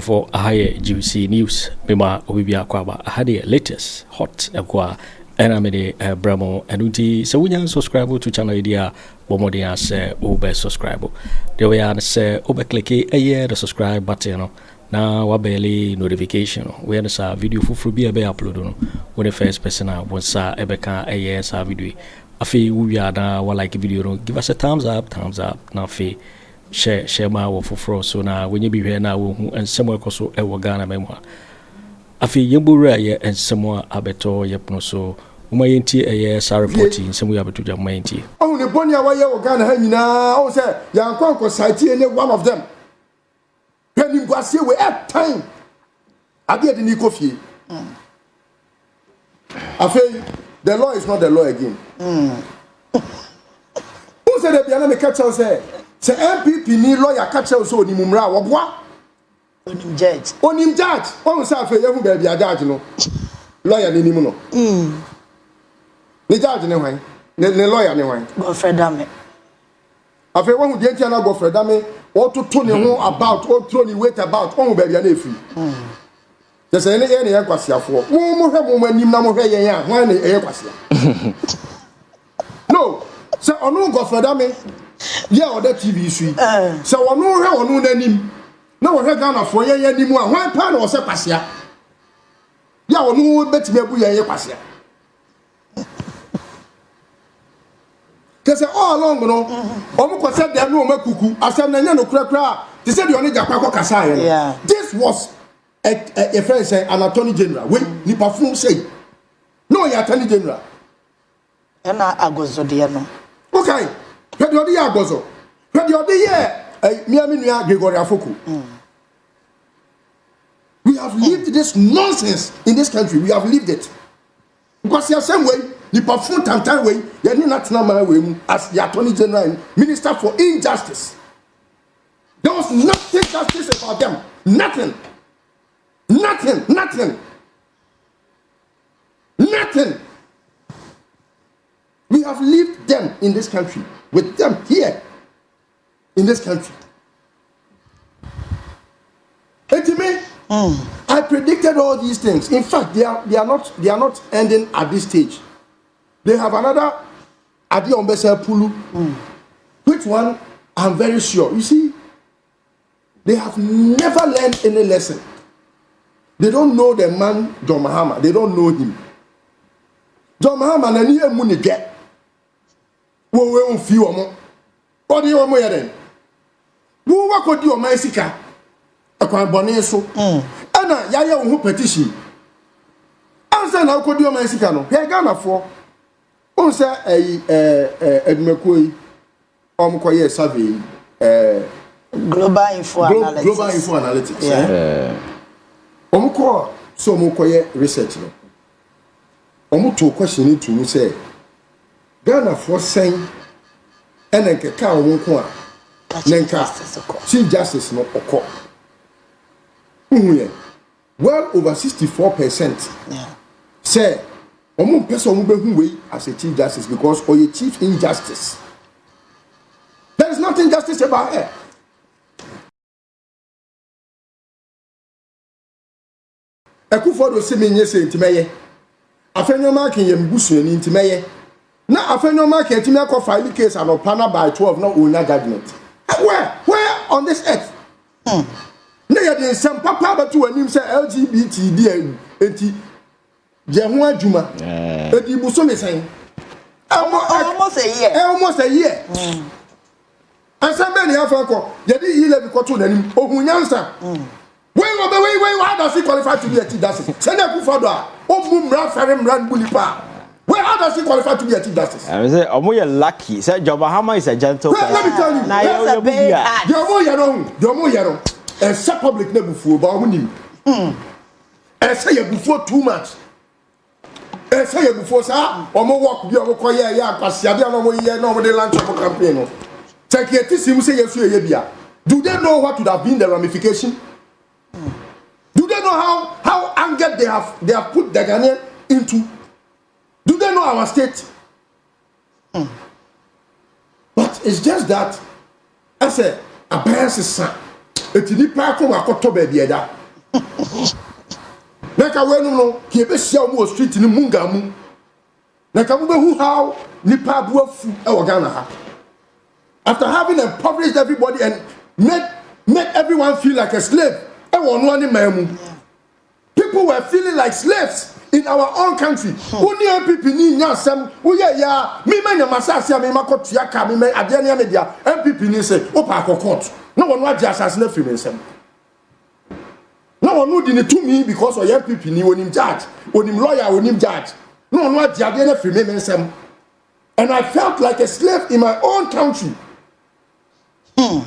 for a higher GC news. Mema Obibia Kwaba, I had the latest hot aqua and I made a Bramo and Unti. So we can subscribe to channel idea. Bomodia say over subscribe. The way I say over click a year the subscribe button. Now wabeli notification. We understand video for be a be upload when the first person was Ebeka a year sa video. Afi we are now like video. Give us a thumbs up. Now fi. Share my work for so now when you be here now and somewhere also a Wagana memoir. I feel Yambura and somewhere abeto yepno so umayenti a year reporting somewhere abeto jamainti. Oh, the Bonia Waya Wagana Hangina, oh, sir, young Conco Society and one of them. Penny Guasia we at time. I get the Nicofi. I feel the law is not the law again. Who said that the enemy catcher say? Se MPP ni lawyer catch us so ni mumra wobwa onim judge on say afa yehu ba bia judge no lawyer ni nimu no ni judge ne hwan ne lawyer ne hwan Godfred ame afa wehu die tia na Godfred ame o toto ne ho about o throw ni weight about on ba bia na efi je say ne ye ne yakwasiafo mo hwe mo manim na mo hwe yen a hwan ne ye kwasia no se onu Godfred ame yeah, or that TV sweet. So one no nanim. No Ghana for ye anymore. One pan or se pasia. Yeah, or no bet me buya pasia. Because all along, no, almost said there no makuku. I said, no crack. They said you only got Kasai. Yeah, this was a friend say an attorney general. When ni perform say, no, you're attorney general. And I go so dear no. Okay. When the other year goes on, when the other year, we have lived this nonsense in this country. We have lived it. Because the same way, the perform time way, you are not way as the Attorney General and Minister for Injustice. There was nothing justice about them. Nothing. We have lived them in this country. With them here in this country. And to me, I predicted all these things. In fact, they are not ending at this stage. They have another Adiombesa Pulu, which one I'm very sure. You see, they have never learned any lesson. They don't know the man John Mahama. They don't know him. John Mahama na niye muni get. We on fi omo o de omo ye den wo wa kodi o man sika akwan bone so ana yaye wo hu petition ansa na kodi o man sika no he Ghana fo on say edumekoi koye survey global info analytics ko so koye research no to question to say Ghana for saying and then Kakao Wonka Nenka Chief Justice no Oko. Well over 64% say Omu person who way as a Chief Justice because or a chief injustice. There is nothing justice about her. Akufo Addo semi nyese ntimeye. Afenyo Markin yembusu ni ntimeye. Na Afenyo Markin timi akọ file case and opana by 12 no onya judgment. Where on this earth? Na ya dey sem papa batu anim say LGBT enti je ho adwuma. Edi buso me say. Almost a year. Almost a year. And somebody have ko ye di ile bi ko to nanim ohunyansa. Wait, how does he qualify to be a chief justice? Send a Akufo Addo. Where how does he qualify to be a chief justice? I say, you're lucky. Say, John Mahama is a gentle person. Let me tell you. Now you're bad. You're and say public name before Bawumia. And say you before too much. And say you before sir, or more work be over Koya, because you don't know where no the launch of a campaign. Take it to see say you. Do they know what would have been the ramification? Do they know how angered they have put the Ghanaian into? Do they know our state? But it's just that I said a bias is son. etini pa ko akoto ba bi eda na ka wenu no ki ebe sia o street ni munga mu na ka mu be hu how nipa abuafu e wo Ghana ha after having impoverished everybody and made everyone feel like a slave e wo no ani mamu people were feeling like slaves in our own country. Only MPP ni nyasem uye ya me manya masase ya me makotu ya ka me ade na media MPP ni say opa court no one wa dia asase na free nsem no one no di ne to me because of MPP ni onim judge onim lawyer onim judge no one wa dia ade na free me nsem and I felt like a slave in my own country. Who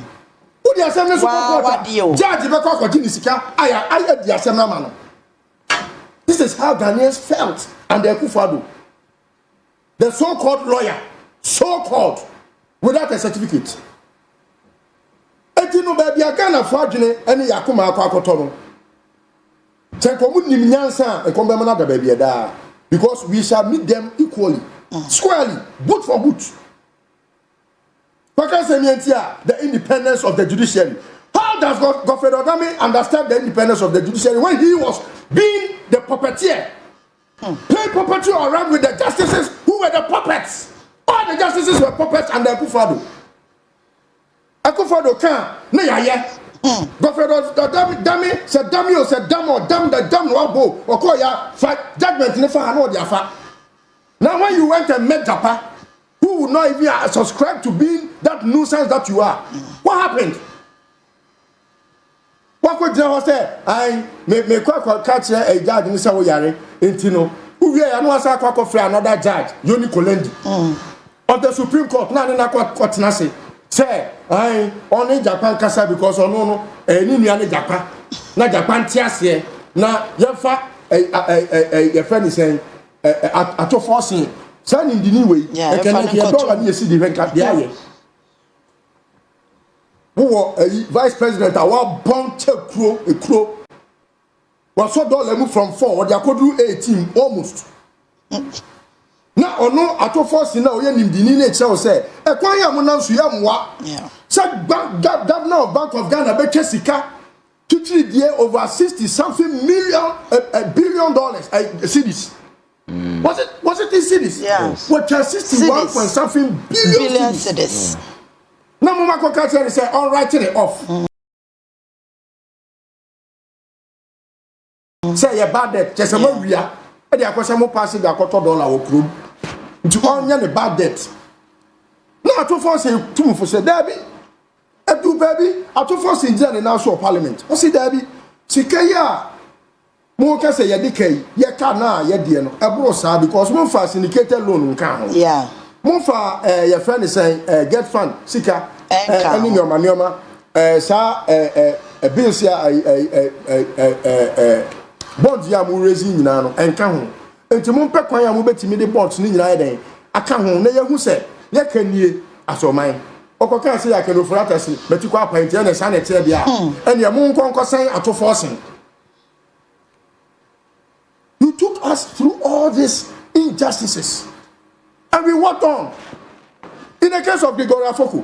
di asem na so court judge be ko ko ni sika aya di asem na ma no. This is how Ghanaians felt and Akufo Addo, the so-called lawyer, so-called, without a certificate. Etino baby Ghana fwadwene ene yakoma akwakoto no. Chenkomu nim nyansa e kombe mana da baby da because we shall meet them equally, squarely, boot for boot. The independence of the judiciary. How does Godfred understand the independence of the judiciary when he was being the puppeteer? Playing puppeteer around with the justices who were the puppets. All the justices were puppets and the Akufo Addo. Akufo Addo can no ya. Godfred dummy said dummy or said dumb or dumb the dumb wabo or call ya fight judgment in the far no dia fa. Now when you went and met Japa, who would not even subscribe to being that nuisance that you are, what happened? What could you say? I may catch a judge in Sao Yare, Intino, who we are no as for another judge, Yoni Kolendi, of the Supreme Court, not in a court nasi. Say, I only Japan Casa because no, any Japan, not Japan Tiasie, na Yafa, a friend is saying, Ato Forson, sending the new way, I can hear $1 see the event at the eye. Who was vice president? I want born a crow. Was so dollar move from 4, they could do 18 almost. Now, no, Ato Forson now, you need the nature say, a quiet monansu yamwa. Said governor of Bank of Ghana, Bekesika, to treat the over 60 something million, $1 billion cities. Was it in cities? Yes. What 61 point something billion cities. Now, Mama Kokacha say, all right, it off. Say a bad debt, just a Maria, and the Akosamo passing the $2 or crew to onion a bad debt. Now, Ato Forson to for say, Debbie, a two baby, Ato Forson in the National Parliament. What's it, Debbie? Sikaya. Moka say, Yadike, Yakana, Yadiano, a brosa because one fast indicated loan can. Yeah. Monfa your friend is saying get fund sika any your manioma sa bills ya bonds ya mu raising nyina no enka ho enti mo pɛ kwan ya mo betimi de bonds ni nyina den aka ho na ye hu se ye kanie asoman okoka se ya kano fratasi betiko appoint ya na sa na tie bia ene mo nkonko san Ato Forson. You took us through all these injustices. And we walked on. In the case of Gregory Afoko,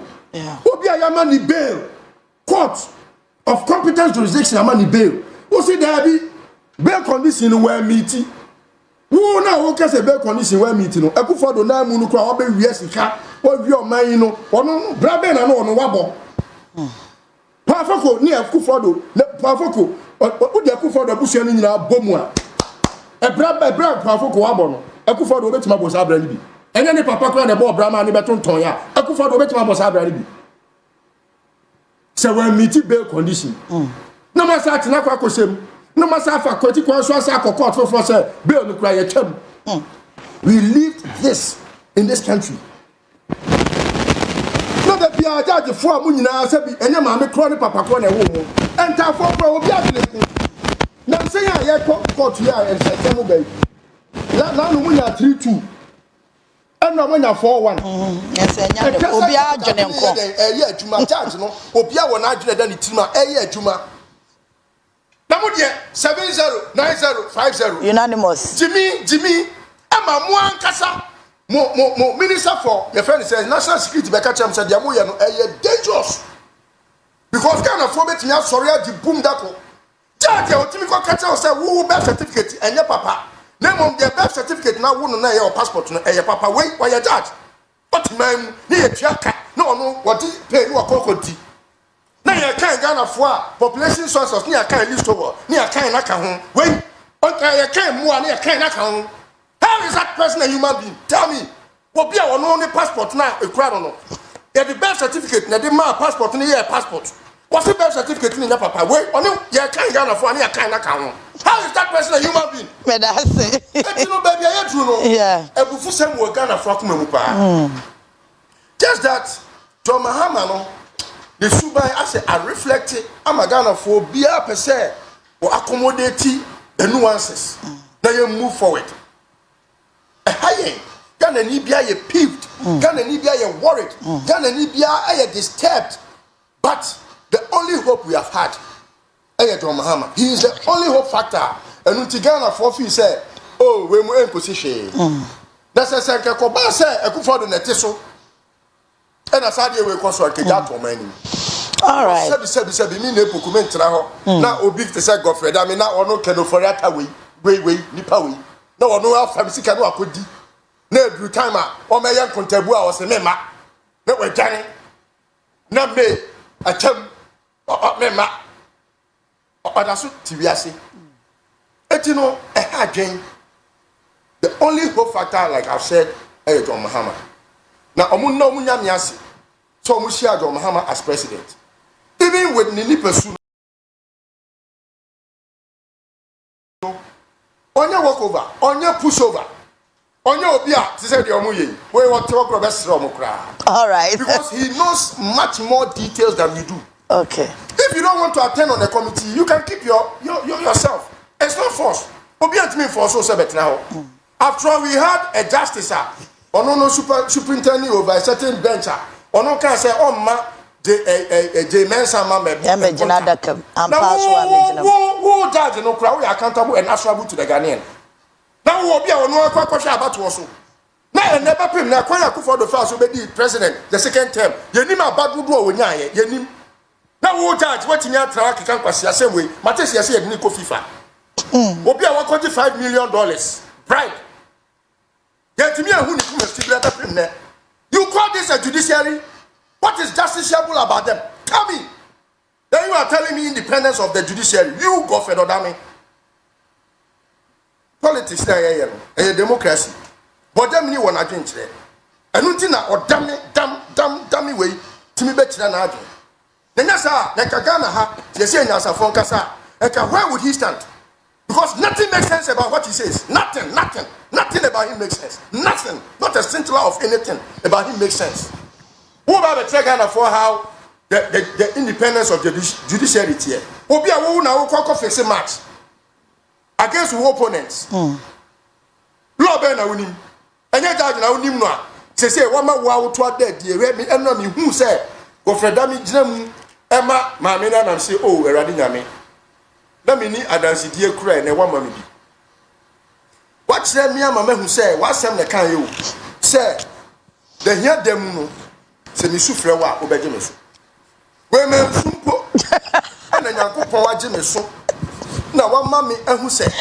Obi Ayamani bail, court of competent jurisdiction Amani bail. Who see there be bail condition where meeting? Who now okay say bail condition where meeting? No, Akufo Addo na mu no kra obe wiye sika, o wi o man no, ono brabe na no ono wabo. Afoko ni Akufo Addo, Afoko, o di Akufo Addo abusia ni nyina bomu a. E brabe Afoko wabo no. Akufo Addo obetima bo sa bra ni bi. And then papa cry the ball Brahma and Beton Toya. Akufo Addo bet my boss Abraham. So when meet bail condition. No matter at Nakwa no matter for critical court for say bail no cry a term. We lived this in this country. No that be a judge for Munina Sabi and your mammy chronic papa cry a woman. And for will be ability. Now say I court here and say Samu Bay. Now we are 3-2. And no when you 4-1. Yes, and Obia Janenko. Yeah, Juma charge no. Obia will not do that in Tima. Yeah, Juma. Namudia 709050. Unanimous. Jimmy. Emma Mwan Kasa. Mo minister for your friend says national security. Bekacham said Yamuya no. Dangerous. Because Ghana for betting out sorry at the boom dako. Judge, your typical catcher say, who birth certificate and your papa. Name on their birth certificate now wouldn't know your passport and your papa. Wait, why your judge? But man, near Jacka, no, what did pay you a cocody? Now you can't Ghana for population sources near kind list over, near kind account. Wait, okay, you can't more near kind account. How is that person a human being? Tell me. What be our only passport now? A crowd or no? You have the birth certificate, now the man passport, and the passport. What's the birth certificate in your papa? Wait, on you can't Ghana for any kind account. How is that person a human being? Me da say. You know, baby, I do know. Yeah. A bufu sem wo Ghana for Kumemupa. Just that, John Mahamano, the Subai, I say, I reflected, I'm a Ghana for be a per se, or accommodate the nuances. Now you move forward. A high Ghana Nibia, you peeved, Ghana Nibia, you worried, Ghana Nibia, you disturbed. But the only hope we have had, John Mahama, he is the only hope factor. And when Ghana for you say, oh, we're in position. That's a second Koba say, Akufo Addo Netiso. And Asante we consult Kejato many. All right. Said me ne document now. Now obi te say Godfred. I mean now ono keno for that way nipa way. Now ono after sika no akodi. Na every time o me yan kontabu a o se me ma. Na we jani. Na me atem me ma. Odaso tiwiase. Etino adwen. The only hope factor, like I've said, is John Mahama. Now, omu no munyamiasi, so omu share John Mahama as president. Even with Nini Pesu, on your walkover, on your pushover, on your obia, to say the omuye, where what talk about Romokra. All right. Because he knows much more details than we do. Okay. If you don't want to attend on the committee, you can keep yourself. It's not force. Obia to me for so sabet now. After all, we had a justice, no superintendent over a certain bench, no can say, oh, ma, the mensa mamma, who judge no crowd, accountable and answerable to the Ghanaian. Now, who will be our no question about also. Now, never pay now, Kwaku Addo first will be president, the second term. You need my bad wood when you need. Now, who judge what in your track can pass the same way, Matesia said, Nico FIFA. Will be our $25 million bribe. Yet to me, you call this a judiciary? What is justiciable about them? Tell me. Then you are telling me independence of the judiciary. You go for Odame. Politics there, a democracy. But them you want to change there. And Untina or damn way to me better than I do. Then that's like a Ghana ha, they say in Asafon Kasa. Where would he stand? Because nothing makes sense about what he says. Nothing about him makes sense. Nothing. Not a scintilla of anything about him makes sense. Who about the Ghana for how the independence of the judiciary here? Who be a woman now face a match against who opponents? Law Ben Awunim. And yet I know no. Say one man wow to a dead dear me and me who said Godfred Dami Jim Emma Mamina and say, oh, Radinami. Let me need a dance dear cry and a woman. What said me, mamma who said, what's some the can you say? The here demo, say me souffle wa obejimeso. Women sumpo and then you go for Jimeso. Now, one mammy and who said,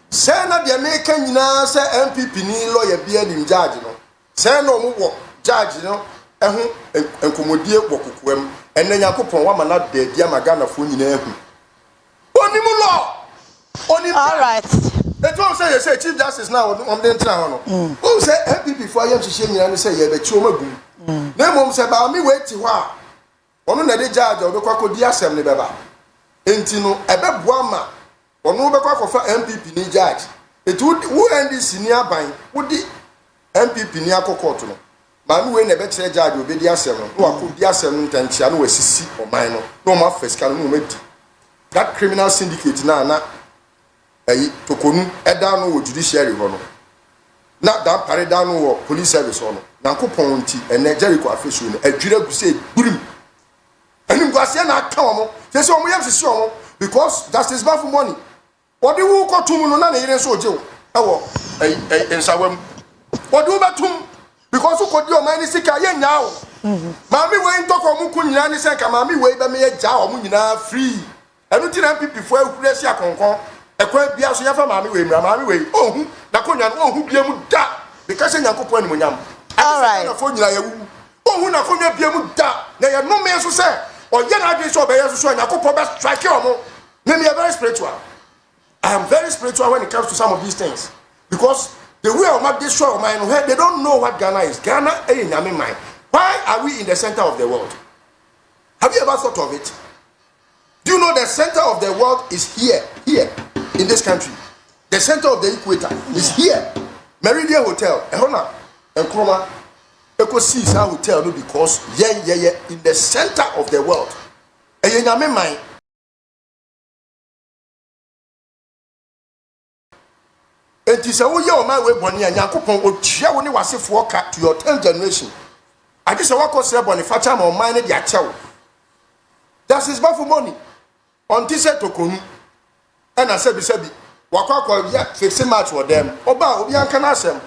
send up the American say MPP ni lawyer be in judge, no. Send no more judge, no, and commodate wokuem, and then you go for one man not dead, Yamagana phone in a all right. That's what I say, Chief Justice now on the town. Who say happy before you to shame and say, yeah, but you will. No one said, about me wait to her. On the judge of the Kwaku Assembly, Baba. Intino, a bad woman, or no back for MPP ni judge. It would who end this senior buying, would the MPP near Kokotono. But when a better judge will be the assembly, who are put the assembly and Chiano was CC or minor, no more first can move. That criminal syndicate na Torkornoo edano wo judiciary ho no na da pare dano wo police service ho no na kopon nti ene Jericho Afenyo no adwira gu se burim anim gwase na aka omo se omo yam sisi omo because justice ba for money odi wo kotum no na yire so oje wo ewo ensawam odi wo betum because who could do my sika ye now. Mammy way talk or mukunyani seka mammy way by me a jaw free. And you didn't before you press your concon. A quite be as you have a mammy way, mammy way. Oh, Nakonya, oh, who be able to die because in Yakupo and Munyam. All right. Oh, who Nakonya be able to die. There are no men to say, or yet I did so by us to show Yakupo best strike your more. Maybe a very spiritual. I am very spiritual when it comes to some of these things. Because the way of my destroy of mine, they don't know what Ghana is. Ghana ain't in mind. Why are we in the center of the world? Have you ever thought of it? Do you know the center of the world is here, in this country? The center of the equator is here. Meridian Hotel, Ehona, and Kroma, Eko Caesar Hotel, because in the center of the world. And you know mind. It is a way of my way, Bonnie and Yakupon would share when you was a forecast to your 10th generation. I just walk on Sir Boniface or mine at Yatel. That's his for money. On this set Torkornoo. And I said, Wakako, yeah, 15 match for them. Oba, Yankanasem.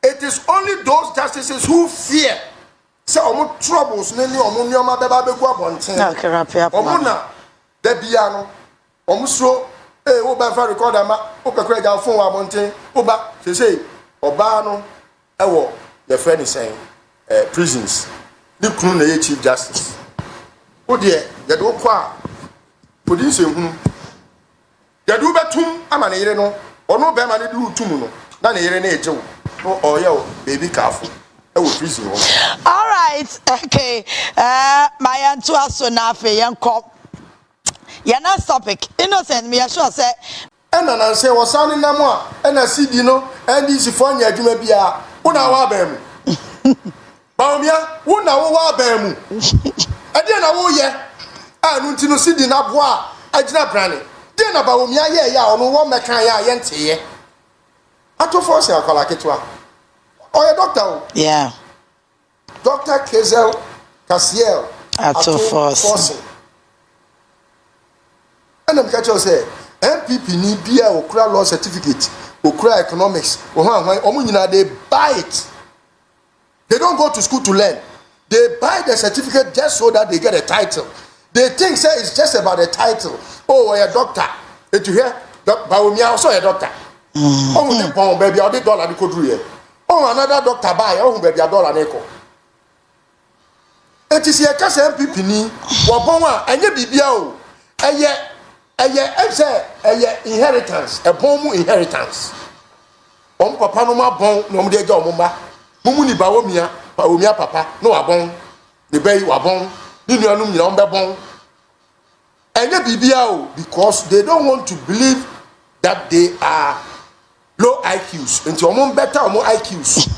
It is only those justices who fear. Say, Omo troubles, Nini, Omunioma, Baba, Bonte. Omuna, the piano. Omusro, Oba fa record ama, Opekwe ja phone wa bonten, Oba, say, Obano, ewo, the friend is saying, prisons. Ni kunu na chief justice. O de, ye do kwa, police ehunu. Ye do betum ama na yire no, ono be ma ne du tum no, na na yire na eje wo. No oye o, baby careful. Ewo prison wo. All right, okay. My antu aso na afa yenko. You're not topic. Innocent, me sure say. And I say, was sounding no more. And I see, you know, and this is for you, may be a Unawabem. Bawumia, Unawabem. I didn't know, yeah. I don't know, see the Nabwa. I did not plan it. Then about Bawumia, yeah, on one Macaya, Yente. Ato Forson, I call like it. Or a doctor. Yeah. Dr. Kezel Cassiel. Ato Forson. And I'm catch you say MPP ni bia okura law certificate, okura economics, they buy it. They don't go to school to learn. They buy the certificate just so that they get a title. They think say it's just about the title. Oh, you're a doctor. Did you hear? Bawumia also a doctor. Oh, the bomb baby, all the dollar could do here. Oh, another doctor buy. Oh, baby, a dollar nickel. It is a case MPP ni wabonwa enye bibia o. Inheritance, a bomb inheritance. Papa no ma bon, no de jo mumba. Mumu ni Bawumia papa, no abon. The bay wabon, ni nuanum ni ombe bon. Enye bibia o, because they don't want to believe that they are low IQs. Into omon better omon IQs.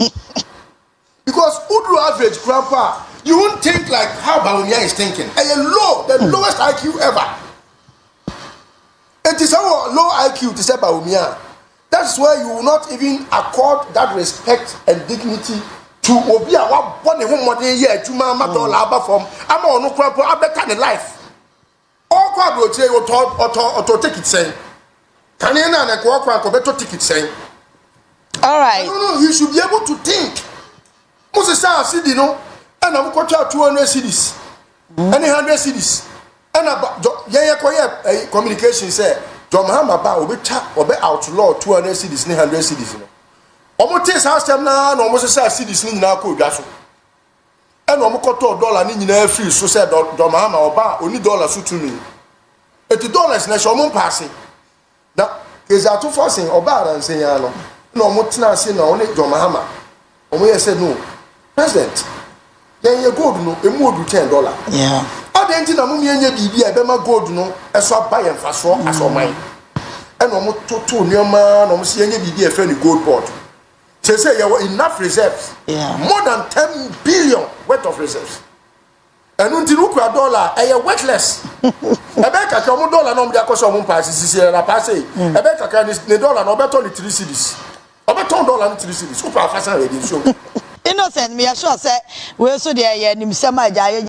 Because Udu average grandpa, you won't think like how Bawumia is thinking. The lowest IQ ever. It is our low IQ to say Bawumia. That's why you will not even accord that respect and dignity to Obia. What one money year to Mama Dollar from I'm on no crap or better than life. All crowd will say or take it saying. Can you not walk around better ticket saying? All right. No, you should be able to think. Moses City, no, and I'm going to 200 cities, any 100 cities. And about quiet communication say Mahamadu Bawumia will be outlaw 200 cities, 100 cities. Almost this house time now, almost say cities in now could gaso. And almost $1 in free, so said Mahamadu Bawumia only dollars to me. $80 national passing. Now, is Ato Forson or bad and saying, no, Mutina saying only Mahamadu. Omo said no, President. Then you go no, a more than $10. Yeah. Enti na mumie nye bibia be ma gold no eso buy and fast for as on mine. And omo toto nioma no mo se nye bibia e ni gold board. Say you were enough reserves. Yeah. More than 10 billion worth of reserves. And until you $1 e worthless. E be ka ka omo dollar no mo dia koso omo pass sisi na pass e. E be ka ka ni dollar no be turn 3 cedis. O be turn dollar 3 cedis. Upa fasa we dey show. Innocent me sure say we so dey here nim sema ajaye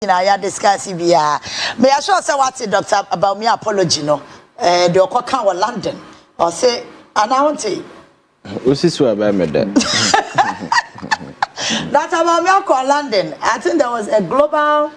na ya discuss bia me sure say what Dr. Bawumia apology no the okoka wa London or say anawante Usisu abamede. That about me call London. I think there was a global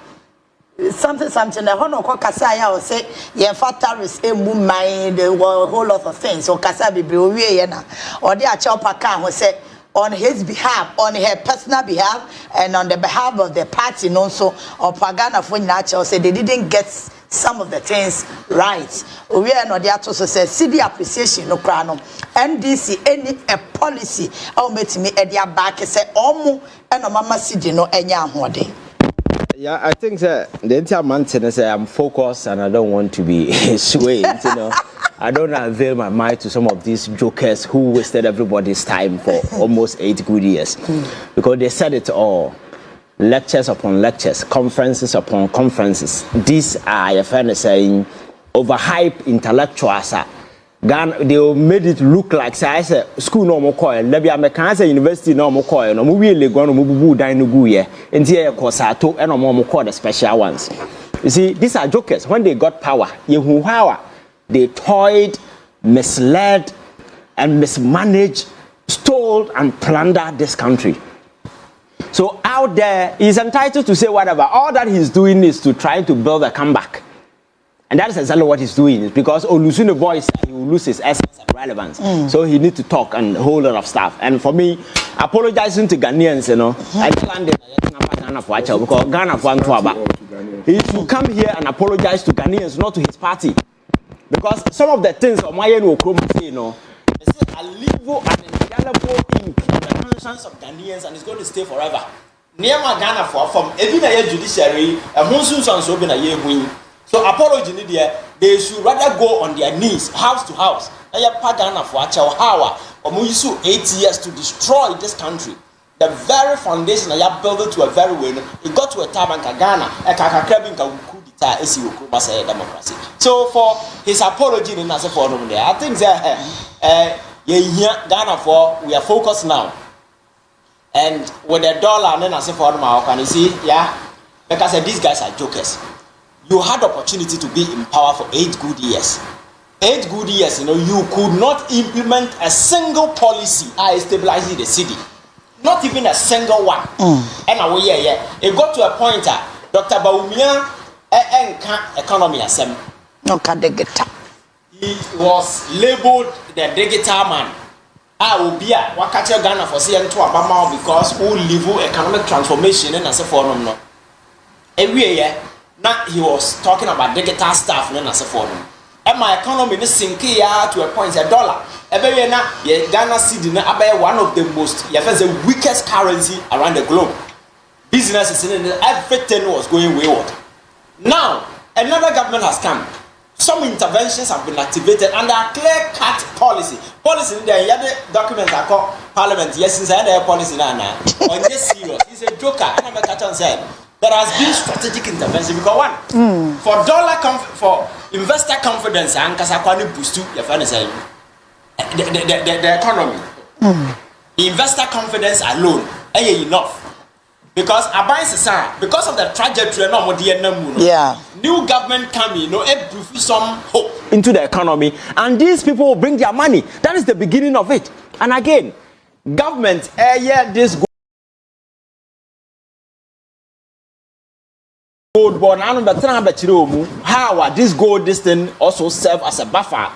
something the hono ko kasa or say ye factories mind the whole lot of things so kasa be we na or the achopa kan who say on his behalf, on her personal behalf, and on the behalf of the party, and also of Pagana for natural, say they didn't get some of the things right. We are not there to say, see the appreciation, no crown, NDC, any a policy, I'll make me at their back, say, Omo, and a mama city, no, any day. Yeah, I think the entire mountain say I'm focused and I don't want to be swayed, you know. I don't avail my mind to some of these jokers who wasted everybody's time for almost 8 good years. Because they said it all. Lectures upon lectures, conferences upon conferences. These are, your friend is saying, overhyped intellectuals. They made it look like say school no more coil. Lebi American university no more coil. No more really going to move down no guye. And here course Ato and no more call the special ones. You see, these are jokers. When they got power, they toyed, misled, and mismanaged, stole and plundered this country. So out there, he's entitled to say whatever. All that he's doing is to try to build a comeback. And that is exactly what he's doing. Because losing the voice, he will lose his essence and relevance. So he needs to talk and a whole lot of stuff. And for me, apologizing to Ghanaians, you know, I because Ghana he should come here and apologize to Ghanaians, not to his party. Because some of the things on my end will come say, you know, they say a level and indelible ink on the conscience of Ghanaians and it's going to stay forever. Near my Ghana from even a judiciary, a monsoon and so been a year win. So apology they should rather go on their knees, house to house. Aya Ghana for Hawa or Muisu 8 years to destroy this country. The very foundation I have built it to a very way. It got to a time in Ghana, a kakakabin democracy. So for his apology in as a forum there, I think that Ghana for we are focused now. And with the dollar and then as a forum, can you see, yeah? Like I said, these guys are jokers. You had the opportunity to be in power for 8 good years. 8 good years, you know, you could not implement a single policy stabilizing the city. Not even a single one. And it got to a point that Dr. Bawumia economy assembly. He was labeled the digital man. I will be a Wakacha Ghana for CN to Abama because who live economic transformation and as a forum. Every year, now he was talking about digital stuff and as a forum. And my economy is sinking to a point $1. Every year now, Ghana cedi na one of the most, the weakest currency around the globe. Businesses in everything was going wayward. Now, another government has come. Some interventions have been activated under a clear-cut policy. Policy in the other documents are called Parliament. Yes, inside the policy now. On this serious, he's a joker. And I'm a catch said there has been strategic intervention because one for for investor confidence and Kasakwani boost your financial the economy. Investor confidence alone ain't enough. Because because of the trajectory, new government coming, you know, it brings some hope into the economy, and these people will bring their money. That is the beginning of it. And again, government, this gold bond, how this gold, this thing also serve as a buffer,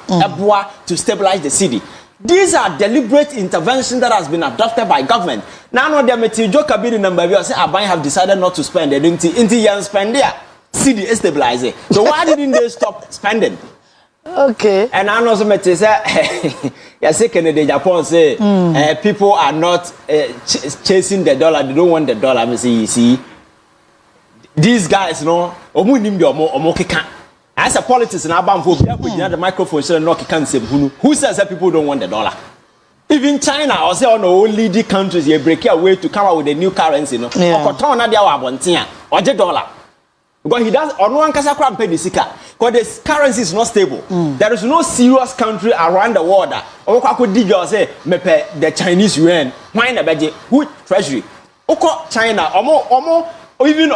to stabilize the city. These are deliberate interventions that has been adopted by government. Now, the material cabin number we say Aban have decided not to spend it into young spend there. City is stabilizing. So why didn't they stop spending? Okay. And I know some say, you say Kennedy Agyapong say people are not chasing the dollar. They don't want the dollar. I say, you see, these guys, no, as a politician, the microphone who says that people don't want the dollar? Even China, or say on all leading countries, you break your way to come out with a new currency, no? Or the dollar. Because he does on one casa crab pay the sika. Because the currency is not stable. There is no serious country around the world. Or could dig say the Chinese yuan, why the budget, who treasury? Oko China, or even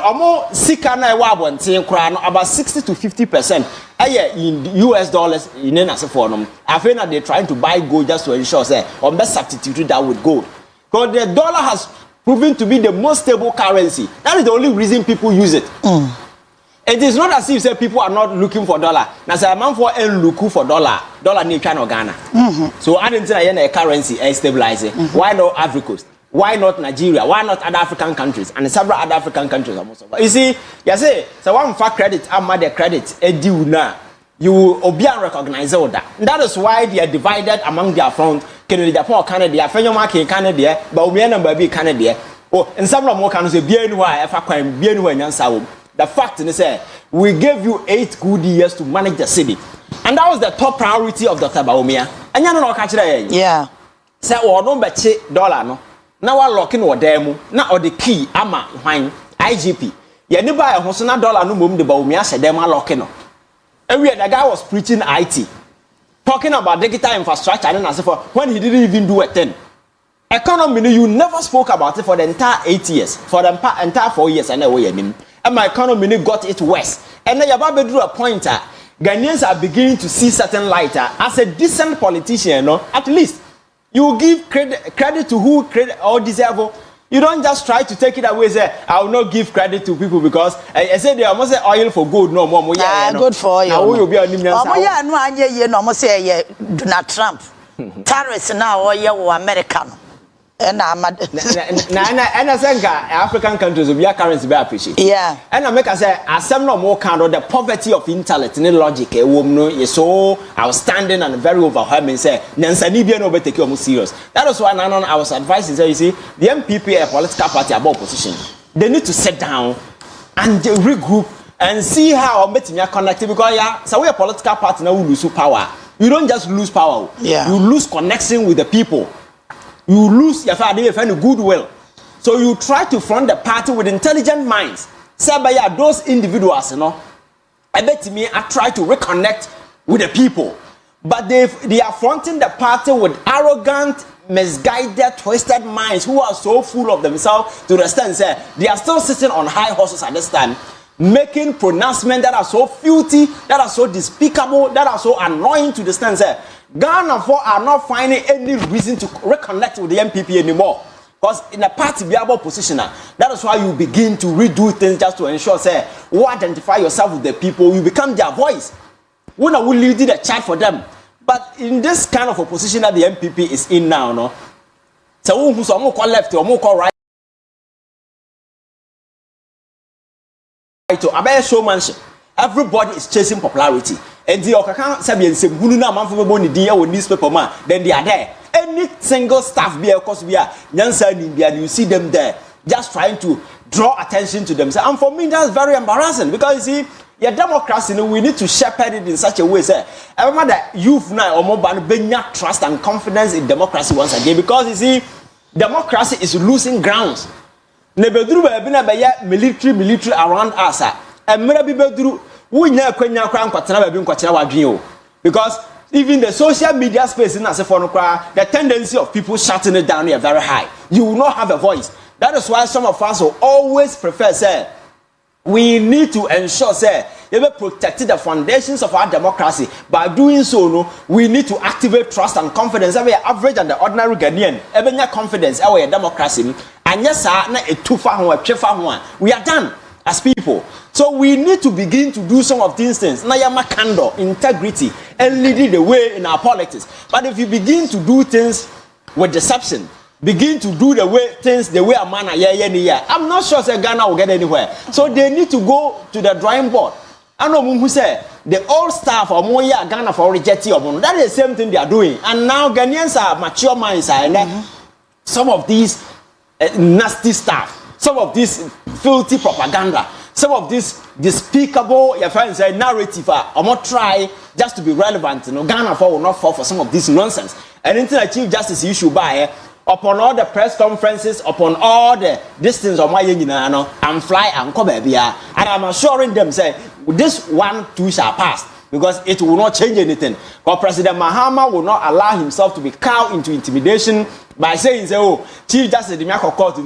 sika na about 60 to 50%. in US dollars in an for them. I feel that they're trying to buy gold just to ensure say on best substitute that with gold. Because the dollar has proven to be the most stable currency. That is the only reason people use it. It is not as if say people are not looking for dollar. Now say a man for look for dollar need China Ghana. So I didn't say a currency stabilizing. Why not Africa Coast? Why not Nigeria? Why not other African countries? And several other African countries are most of. You see, you say, so one for credit, I'm the credit, due now. You will be recognize all that. That is why they are divided among their front. Kennedy Agyapong Canada, Afenyo Markin Canada, Bawumia Baby Canada. Oh, and several more countries be anywhere, if I can be anywhere in Yansawum. The fact is, we gave you 8 good years to manage the city. And that was the top priority of Dr. Bawumia. And you know, catch that. Yeah. Say, oh, no, but dollar, no. Now we're locking or demo, now or the key, ama, wine, IGP. You never buy a Hopeson Adorye no mum the Bawumia said them locking up. And the guy was preaching IT, talking about digital infrastructure, and as for when he didn't even do a thing. Economy, you never spoke about it for the entire 8 years, for the entire 4 years, and away. And my economy got it worse. And then you drew a pointer. Ghanaians are beginning to see certain light as a decent politician, no, at least. You give credit to who credit or deserve. You don't just try to take it away. Say, I will not give credit to people because I said they almost say oil for good. No more. Yeah, good for oil. Now we will be on the yeah, no, I no more say Donald Trump. Tariffs now or American. And I'm and I think African countries will be a currency be appreciated. Yeah. And I make I say as some no more kind of the poverty of intellect and logic is so outstanding and very overwhelming. Say Nansani be no better take you serious. That is why I was advising say you see the MPP a political party about opposition. They need to sit down and regroup and see how meeting are connected because yeah, so we a political party now we lose power. You don't just lose power. Yeah. You lose connection with the people. You lose your goodwill. So you try to front the party with intelligent minds. Say by those individuals, you know, I bet me I try to reconnect with the people. But they are fronting the party with arrogant, misguided, twisted minds who are so full of themselves to the extent say they are still sitting on high horses at this time, making pronouncements that are so filthy, that are so despicable, that are so annoying to the extent say Ghana are not finding any reason to reconnect with the MPP anymore. Because in a party viable position, that is why you begin to redo things just to ensure, say, you identify yourself with the people, you become their voice. When I will lead the chat for them. But in this kind of a position that the MPP is in now, no, so who's more left or more right to about showmanship. Everybody is chasing popularity. And the Okaka Sabian Sebuna Manfabo Dia with newspaper man, then they are there. Any single staff be a cost be a Yansa in India, you see them there, just trying to draw attention to themselves. And for me, that's very embarrassing because you see, your democracy, we need to shepherd it in such a way, say, I remember that youth now or more benya trust and confidence in democracy once again because you see, democracy is losing grounds. Nebedru be military around us. And maybe bedru we nya kwanya kwa nkwatena ba bi nkwatena wadwen o because even the social media space in as for no the tendency of people shutting it down is very high. You will not have a voice. That is why some of us will always prefer say we need to ensure say we protect the foundations of our democracy. By doing so, no, we need to activate trust and confidence. Every average and the ordinary Ghanaian, every democracy, our democracy, and yes, we are done as people. So we need to begin to do some of these things. Nayama candor, integrity, and leading the way in our politics. But if you begin to do things with deception, begin to do the way things the way a man I'm not sure that Ghana will get anywhere. So they need to go to the drawing board. I know who said the old staff or more Ghana for rejecting of that is the same thing they are doing. And now Ghanaians are mature minds and some of these nasty stuff. Some of this filthy propaganda, some of this despicable, your friends say narrative, I'm not try just to be relevant. You know, Ghana will not fall for some of this nonsense. And into the Chief Justice issue by upon all the press conferences, upon all the distance of my and fly and come here. And I'm assuring them, say, this 1, 2 shall pass. because it will not change anything. But President Mahama will not allow himself to be cowed into intimidation by saying, "Oh, Chief Justice the Miyako Court,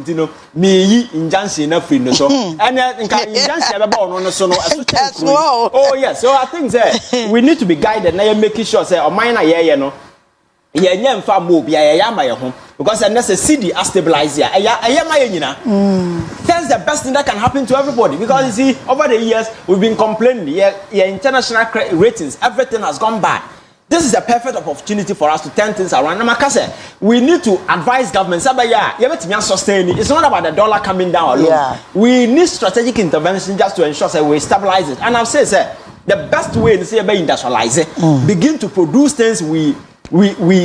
me yi injunction na free no so." And injunction about no so no. Oh yes, so I think that we need to be guided. Now making sure say o mine na ye no. Ye nyam fa mo bia ye ya ma ye ho because unless a CD a stabilizer ma ye nyina. That's the best thing that can happen to everybody because you see over the years we've been complaining your international ratings everything has gone bad. This is a perfect opportunity for us to turn things around. We need to advise government. It's not about the dollar coming down alone. Yeah. We need strategic intervention just to ensure that we stabilize it. And I've said the best way is to industrialize it, begin to produce things we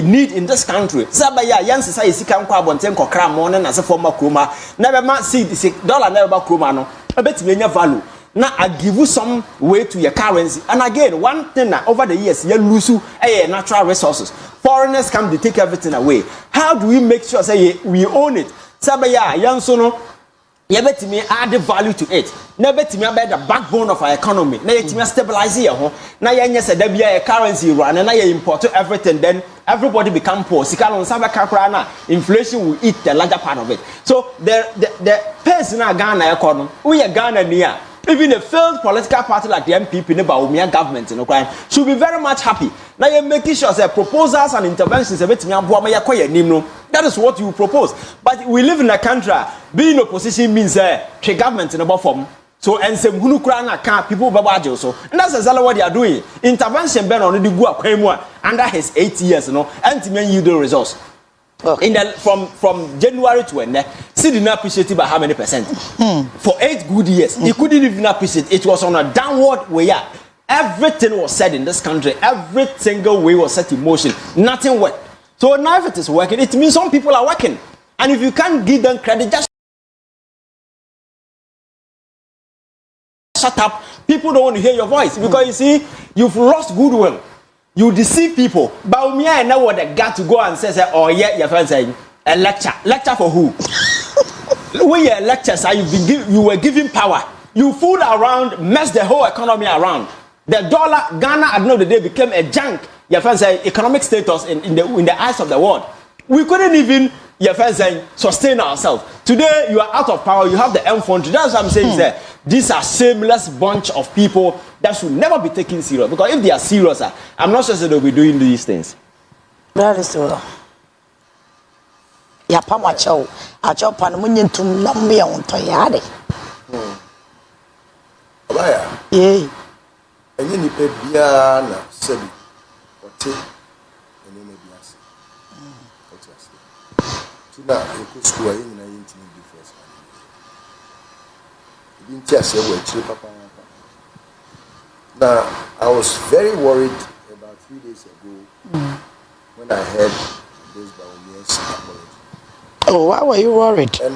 need in this country. Sabaya yan say sika nkwa abonten kokra mo na se former kroma never ma see dollar never kroma no ebetime nya value na I give you some way to your currency. And again, one thing that over the years you lose natural resources. Foreigners come to take everything away. How do we make sure say we own it? Sabaya yan so no yebetime add value to it. Na betime add the backbone of our economy. Na yetime stabilize here ho. Na yenya se da bia currency run na ye import everything, then everybody become poor. Sika no sabe kakra na inflation will eat the larger part of it. So the person na Ghana economy, we Ghana near. Even a failed political party like the MPP, the Bawumia government, should be very much happy. Now you're making sure that proposals and interventions, that is what you propose. But we live in a country, being opposition means the government in a form. So and some can't people babajo so. And that's exactly what they are doing. Intervention ben on the Gua under his 8 years, and to yield the results. Okay. In the from January to end, he did not appreciate it by how many percent? For 8 good years, he couldn't even appreciate it. It was on a downward way up. Everything was said in this country. Every single way was set in motion. Nothing worked. So now if it is working, it means some people are working. And if you can't give them credit, just shut up. People don't want to hear your voice because you see, you've lost goodwill. You deceive people. Bawumia and now what they got to go and say, oh yeah, your friend saying a lecture. Lecture for who? We are lectures. You were giving power. You fooled around, messed the whole economy around. The dollar, Ghana at the end of the day became a junk. Your friend say economic status in the eyes of the world. We couldn't even, your friend saying, sustain ourselves. Today you are out of power. You have the M-Fund. That's what I'm saying. These are shameless bunch of people that should never be taken serious. Because if they are serious, I'm not sure that they'll be doing these things. That is so. Ya pama chow. A chow pan munyin tum lambi ya unto yade. Abaya. Yeah. Enye ni pe bia na sebi. Ote enye ne bia se. Ote ase. Tuna eko school ayi na yinti ni difference. Didn't ase we chiri papa. Now, I was very worried about 3 days ago when I heard this Bawumia's apology. Oh, why were you worried? And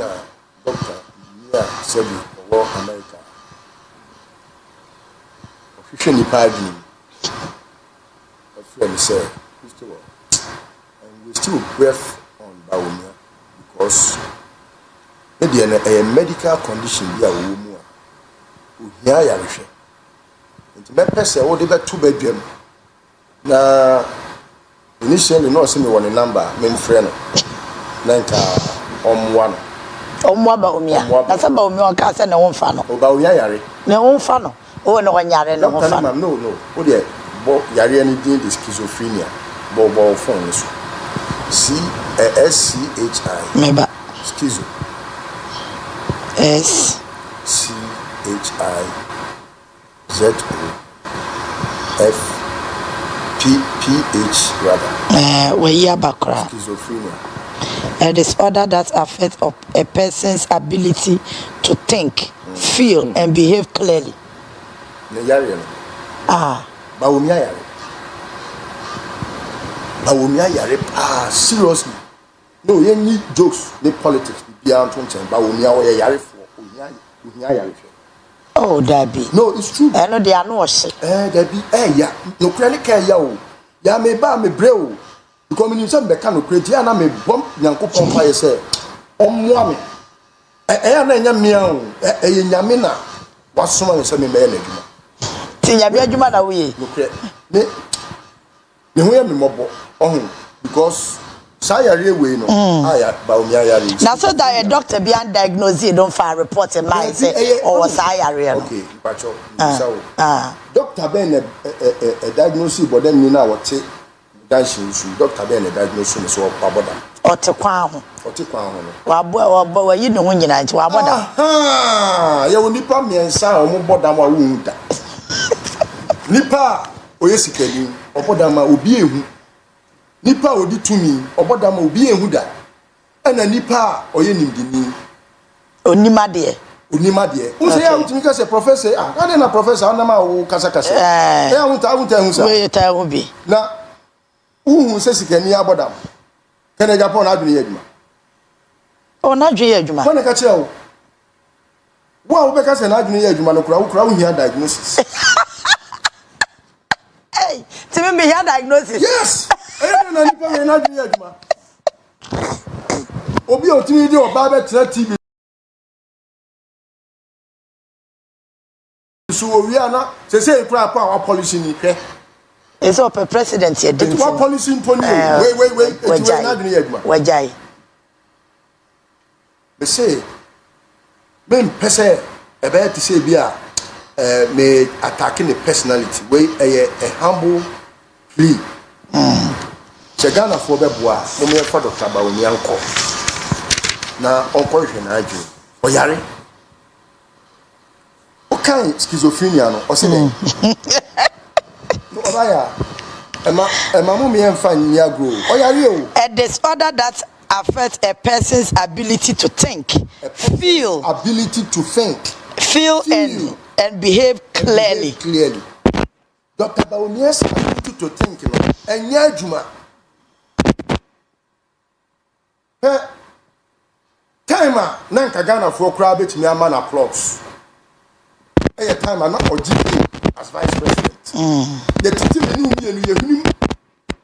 Dr. Mia said for America. Officially pardoned me. A friend said, Christopher, and we still breath on Bawumia because maybe a medical condition be a woman who hear nti me pese wo de beto badwam na initially no se me won number me mfre no na nka omwa Bawumia na se Bawumia ka se na wonfa no o Bawumia yare na wonfa no o na wonyare na wonfa no o de bo yare ani din de schizophrenia bo phone so SCHI meba schizo SCHI ZOFPPH rather. We hear bakra. Schizophrenia. A disorder that affects a person's ability to think, feel, and behave clearly. Bawumia yare. Seriously. No, you need jokes, the politics. Bawumia yare for. Oh, Debbie. No, it's true. I know they are no shit. Debbie, yeah. No credit care, ya. Ya me ba me breo. Because when you say me can no credit, ya na me bom Nyankopon fa ye say, omwa me. Na nya mia o. Nyame na wasoma me say me me na dwuma. Tinya bi adwuma na we. Me ho ya me mobo ohun because sayare we no aya Bawumia yare. Na so that a doctor be and diagnose you don't file report in mind say or was sayare no. Okay, pacho. Doctor ben a diagnose but then me na what dancing doctor ben a diagnose me so aboda. Otekwa ho. Wa yi no ho nyina nti wa aboda. Ya woni pa miensa o mo boda ma wu da. Nipa oyesikani oboda ma obi ehu. Nipa odi tumi oboda ma obi ehu da. Ena nipa oye nimdini. Onimade. Unse ya utimi ka se professor ade na professor na ma wo kasa. Ya unta ehu sa. We ta ehu bi. Na uhu se sikani aboda. Kennedy Agyapong na adwene adwuma. O na adwene adwuma. Ko na ka kire wo. Wo be ka se na adwene adwuma no kura wo hia diagnosis. Hey, timi me hia diagnosis. Yes. Na nipa me na adwene adwuma. Obi otimi di oba be tira TV. So we are na se kura pa our policy ni hwe. It's up a president here. It's what policy in Pony. Wait. It's not doing it. Wajai. They say, men pese about to say bia me attacking the personality. Wait a humble plea. Chegana for beboa. No me for Dr. Bawumia uncle. Na uncle Henaju. Oyare. Okay, schizophrenia no. Osine. A disorder that affects a person's ability to think, feel and behave clearly. Dr. Bawumia's ability to think, and Yajuma. Timer, Nanka Ghana for Crabit, me a man applause. A timer, not or GP as vice president. The team knew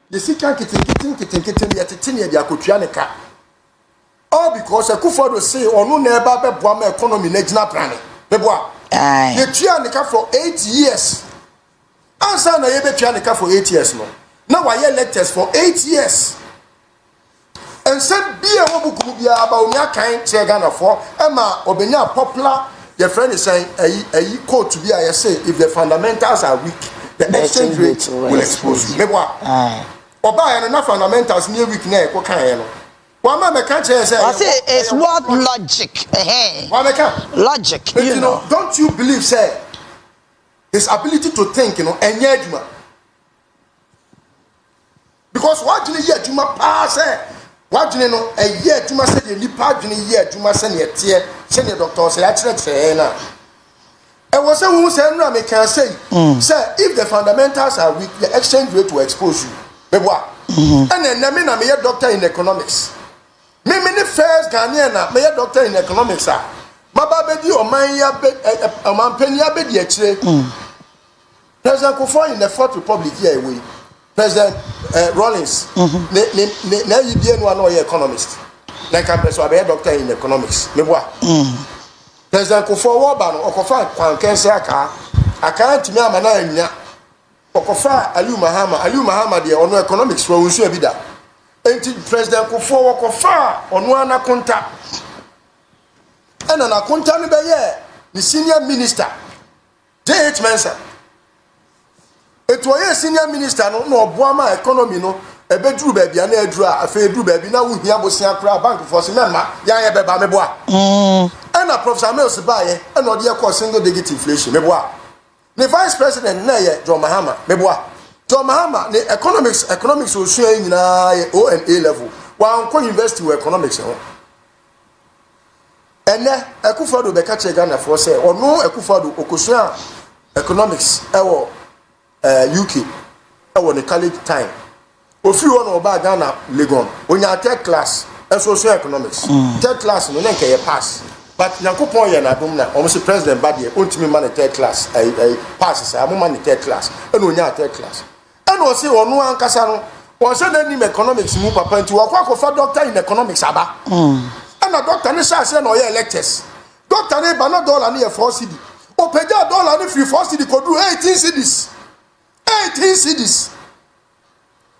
the second kitten yet a tinny Yakutrianica. All because Akufo Addo say or no never Bawumia economy national planning. The Trianica for 8 years. Answer na yebe Trianica for 8 years no. Now I hear lectures for 8 years. And said be a Wobukubia Bawumia Campaign Ghana for Emma Obenya popular. Your friend is saying a quote to be I say if the fundamentals are weak, the exchange rate will expose you. Maybe Oba and fundamentals near weak near Kokayano. Wama mekanche say it's what logic. Logic. You know, don't you believe say his ability to think, you know, enyejuma. Because what you hear juma pass what you know a year juma say the nipa year juma say ne tie say the doctor say actually na. And was say who say no me can say if the fundamentals are weak the exchange rate will expose you. Meboa. And then na me doctor in economics. Me the first Ghanaian na me doctor in economics ah. Baba bedi o man ya be man penya be di achire. President Akufo in the Fourth Republic here away. President Rollins na yidie no na economist. Like I'm a doctor in economics. Meboa. President Akufo Oba no okofa kwankense aka ntimi amana anya. Okofa Aliu Mahama de ono economics for unsu ebida. Enti President Akufo okofa ono anakonta. Ena na konta no be ye the senior minister J.H. Mensah. Etwoye senior minister no oboama economy no ebeduru ba bia na eduru afa eduru ba bi na wo hia bosia kra bank for se mema ya ye beba meboa. Ena Professor Mills baye ena ode ye cause single digit inflation meboa. The vice president na ye John Mahama meboa. John Mahama the economics o sua nyina ye O and A level. Wa nko university with economics ho. Ene Akufo Addo be ka che Ghana for say ono Akufo Addo okosua economics ewo UK ewo the college time. Ofi won oba Ghana Legon onya third class social economics. Third class no nka ye pass. But Yakupon ye na dum na almost president badie ontimi man third class pass say am man third class and onya third class. And o say onu ankasa no won say na nim economics mu papa nti wakwa for doctor in economics aba. And a doctor ni say no ye lectures. Doctor ni ba no dollar ni e 4 cedi. Opeja dollar if you force the could do 18 cedis. 18 cedis.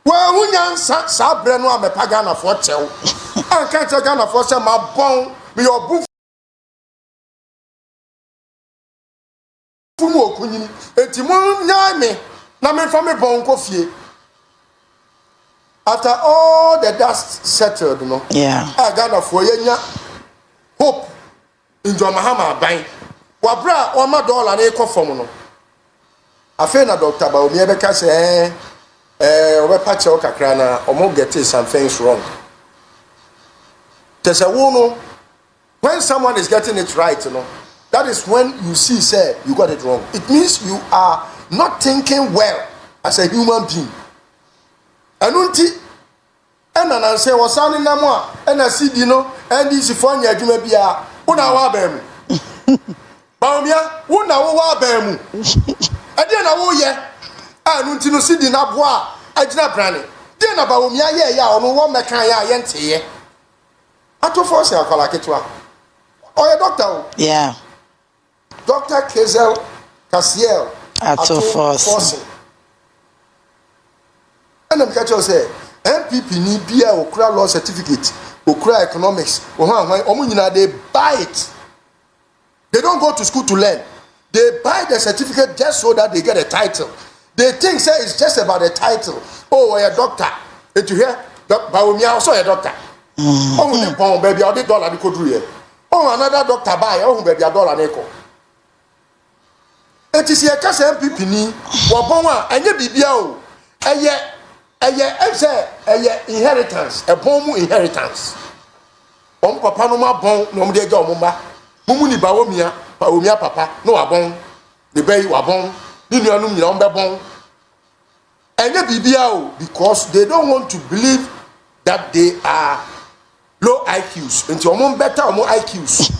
Well, when you sa brand no me pagana for chew. I can't Ghana for some my bone me your book. Fumo kunyi. Etimu nyame na me from me bon coffee. After all the dust settled, you know. Yeah. I Ghana for yenya hope in John Mahama buying. Wabra or my dollar and echo from no. Afenyo Dr. Bawumia beka say we patch o kakra na omo get some things wrong. There's a wono when someone is getting it right, you know. That is when you see say you got it wrong. It means you are not thinking well as a human being. Anunti ena say wasani na mo a ena CD no NDC for nya adwuma bia una wa ba mu. Bawumia una wa ba mu. Ade na wo ye anunti no CD na bo a agina brane. De na Bawumia ye ya ono wo mekan ya ye nteye. Ato Forson akola ketwa. Oye doctor. Yeah. Dr. Kezel Kasiel Ato Forson. And I'm catch you say MPP ni bia okura law certificate, okura economics, they buy it. They don't go to school to learn. They buy the certificate just so that they get a title. They think say it's just about the title. Oh, you're a doctor. Did you hear? Bawumia also a doctor. Oh, the pound baby, all the dollar they could do here. Oh, another doctor buy. Oh, baby, a dollar neko. It is a case MPP ni wabonwa enye bibia o. Eye inheritance, a bomb inheritance. Papa no ma bon no mde ga omuma. Mumu ni Bawumia papa no abon. The bay wabon. Ni nuanu nyina ombe bon. Enye bibia o because they don't want to believe that they are low IQs. Until omon better omon IQs.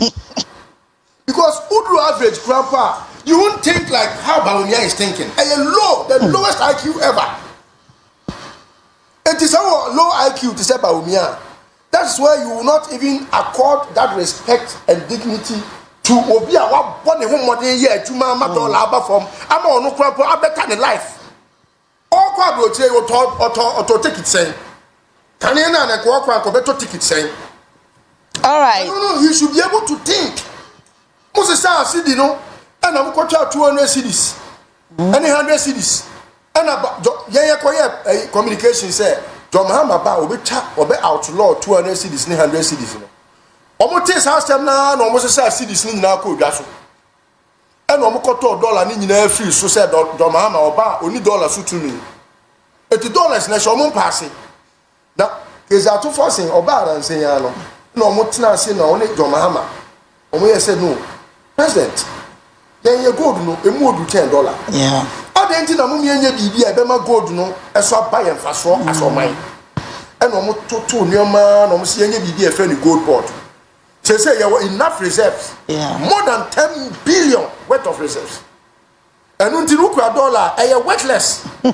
Because Udu average grandpa, you won't think like how Bawumia is thinking. The lowest IQ ever. It is our low IQ to say Bawumia. That's why you will not even accord that respect and dignity to Obia. What one modern year to Mama Dollar from Amo no grandpa, I better in life. All Kwabena say or take it saying. Can you not go better ticket saying? All right. No, you should be able to think. Moses say CD no, and I'm going to 200 CDs, any 100 CDs, and about communication say John Mahama Bawumia outlaw 200 CDs, 100 CDs. No, almost this house time now, almost say CDs ni na ko gaso, and almost $1 ni na free. So say John Mahama oba only dollar so to me. $80 na show mo pass. Now, case Ato Forson oba ran say ya no, no almost na say na only John Mahama. Omo said no. President, then you gold no, a more than $10. Yeah. I didn't know me and you be a gold no, as I buy and fast for as on mine. And almost to near man, almost seeing you be a friendly gold board. They say you were enough reserves. Yeah. More than 10 billion worth of reserves. And until you $1, a worthless. A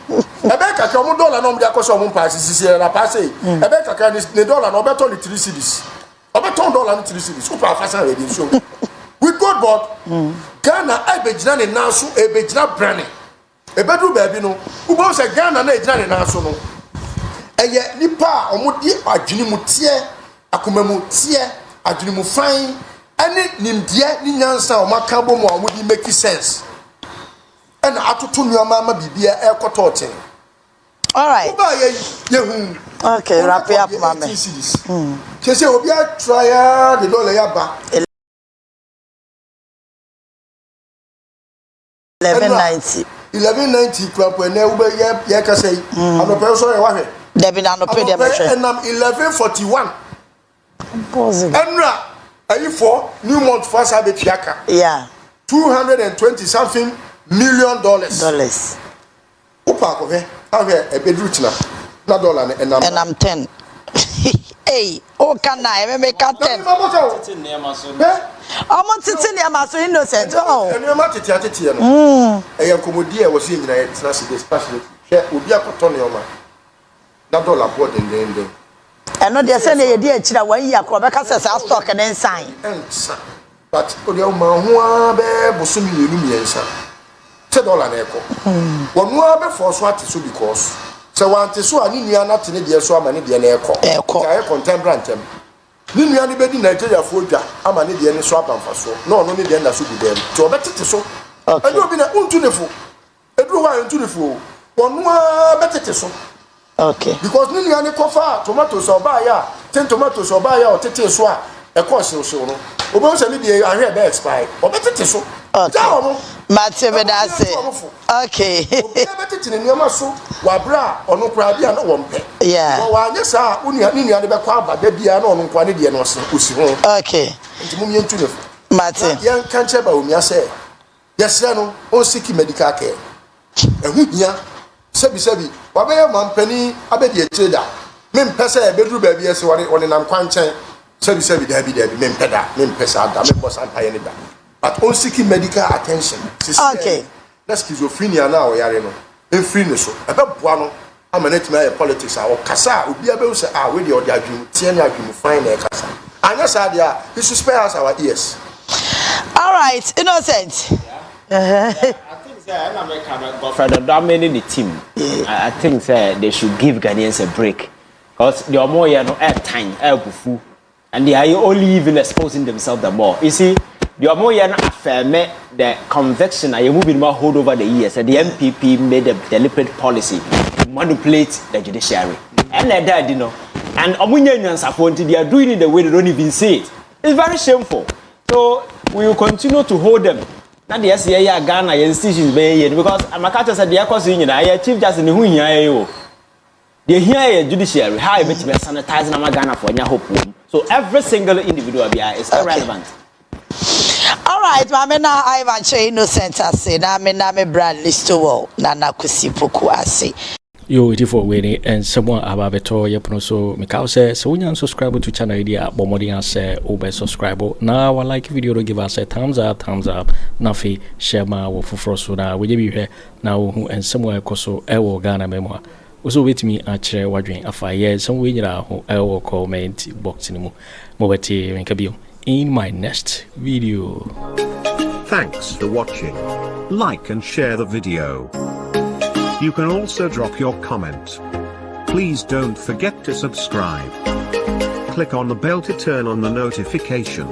bank account $1 no, there cost of passes here. I pass it. A bank account is $1 no better only 3 cities. About $10 3 cities. Super fast and show. With God, but Ghana, I be Ghana now, so a be Ghana branding. A bedroom baby no, who was a Ghana, a Ghana now, so no. And yet, Nipa, or Mudi, a Jinimutia, a Kumamutia, a Jinimufine, and it Nimdia, Ninansa, or Macabo, or would make sense. And Ato Forson Mama be a air cotorting. All right. Okay, wrap it up, Mamma. She said, we are trying the dollar yaba. 1190 crap when they were yaka say, and the person was Debbie and 1141. Enra, are you for New Month first have it yaka? Yeah. $220 something million. Upa over have a bedroom na dollar and I'm 10. Hey, oh, can I make a 10? I'm not sitting there, I'm so innocent. Oh, and you're not a theater. I am commodia was in it's not especially. Would be a cotonoma. Not dollar board in the end. And not the same idea, China, 1 year, Quebec says I'll stock and then sign. but odi o ma ho be bosumi yenu miensa $10 na eko wonu abe for so ate so because se wante so ani nua na te ne de so ama ne de na eko ka e contemporary tem ni nua ne be di Nigeria fo dwa ama ne de ne so abamfa so na ono ne de na so bi dem to obetete so ani obi na untu ne fo edru wa untu ne fo wonu abetete so okay because ni nua ne kofa tomatoes oba ya ten tomatoes oba ya otete so a e ko so no obo se me de ahwe be expire obetete so okay Matebedase. Okay. Obetete ne nneema so wabra ono kura bia na wompe yeah wa anya sa unia ni nua de be kwa abada bia na ono nkwa ne de no so osi ho okay nti mum yentu ne Mate yan kanche Bawumia se yesre no on seek medical care ehu hia sebi wabaya mampani abedi echeda mempese e bedru ba bia se woni nam kwanchen sebi dabi mempeda mempesa da membosa ampaye ne da but on seeking medical attention. Okay. That's schizophrenia now, Yarino. In free so. About Buano, I'm a net my politics. Or Cassa would be able to say, ah, with your dream, Tiana, you find a Cassa. And yes, idea, he should spare us our ears. All right, innocent. I think Godfred Addo the team. I think they should give Ghanaians a break because they are more time, and they are only even exposing themselves the more. You see. The more affirm the conviction I moving more hold over the years and the MPP made a deliberate policy to manipulate the judiciary. And that, and Omunyans appointed, they are doing it the way they don't even see it. It's very shameful. So we will continue to hold them. Not the SCA Ghana institutions because I'm a catcher said the Acquisition, I Chief Justice in who here. They hear judiciary, how I bet you sanitizing Ghana for your hope. So every single individual is irrelevant. All right, Mamena Ivan Che innocent ase na me brand list to na nakusi poku ase. Yo, it for winning and someone about beto yepono so Mikao say so when you subscribe to channel idea bomodi say obe subscribe now I like video to give us a thumbs up nafi share ma wo foforo so na we be here now who and somewhere koso ewo Ghana memo also wait me otchere wadwen afa ye some we nyira ho ewo comment box ni mu mo beti nkabio in my next video. Thanks for watching. Like and share the video. You can also drop your comment. Please don't forget to subscribe. Click on the bell to turn on the notification.